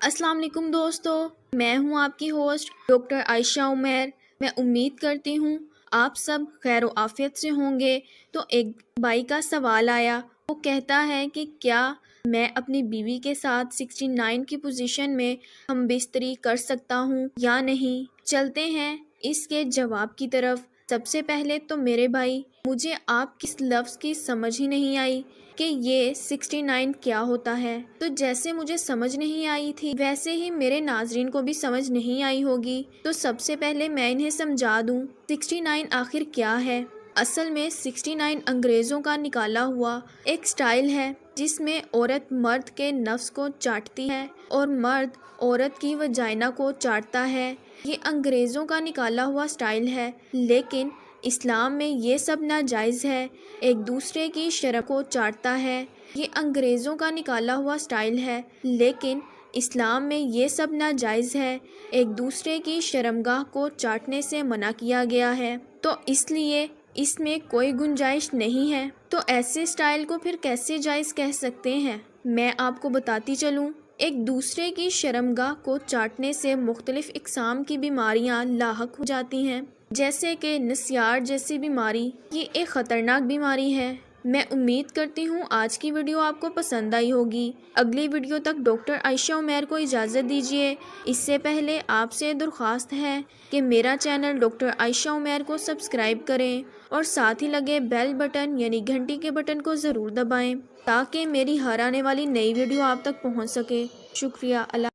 السلام علیکم دوستو، میں ہوں آپ کی ہوسٹ ڈاکٹر عائشہ عمیر۔ میں امید کرتی ہوں آپ سب خیر و عافیت سے ہوں گے۔ تو ایک بھائی کا سوال آیا، وہ کہتا ہے کہ کیا میں اپنی بیوی کے ساتھ 69 کی پوزیشن میں ہم بستری کر سکتا ہوں یا نہیں؟ چلتے ہیں اس کے جواب کی طرف۔ سب سے پہلے تو میرے بھائی، مجھے آپ کس لفظ کی سمجھ ہی نہیں آئی کہ یہ 69 کیا ہوتا ہے۔ تو جیسے مجھے سمجھ نہیں آئی تھی ویسے ہی میرے ناظرین کو بھی سمجھ نہیں آئی ہوگی۔ تو سب سے پہلے میں انہیں سمجھا دوں 69 آخر کیا ہے۔ اصل میں 69 انگریزوں کا نکالا ہوا ایک سٹائل ہے جس میں عورت مرد کے نفس کو چاٹتی ہے اور مرد عورت کی وجائنا کو چاٹتا ہے۔ یہ انگریزوں کا نکالا ہوا سٹائل ہے، لیکن اسلام میں یہ سب ناجائز ہے۔ ایک دوسرے کی شرم کو چاٹتا ہے، یہ انگریزوں کا نکالا ہوا سٹائل ہے، لیکن اسلام میں یہ سب ناجائز ہے۔ ایک دوسرے کی شرمگاہ کو چاٹنے سے منع کیا گیا ہے، تو اس لیے اس میں کوئی گنجائش نہیں ہے۔ تو ایسے سٹائل کو پھر کیسے جائز کہہ سکتے ہیں؟ میں آپ کو بتاتی چلوں۔ ایک دوسرے کی شرمگاہ کو چاٹنے سے مختلف اقسام کی بیماریاں لاحق ہو جاتی ہیں، جیسے کہ نسیار جیسی بیماری۔ یہ ایک خطرناک بیماری ہے۔ میں امید کرتی ہوں آج کی ویڈیو آپ کو پسند آئی ہوگی۔ اگلی ویڈیو تک ڈاکٹر عائشہ عمیر کو اجازت دیجیے۔ اس سے پہلے آپ سے درخواست ہے کہ میرا چینل ڈاکٹر عائشہ عمیر کو سبسکرائب کریں اور ساتھ ہی لگے بیل بٹن یعنی گھنٹی کے بٹن کو ضرور دبائیں تاکہ میری ہر آنے والی نئی ویڈیو آپ تک پہنچ سکے۔ شکریہ۔ اللہ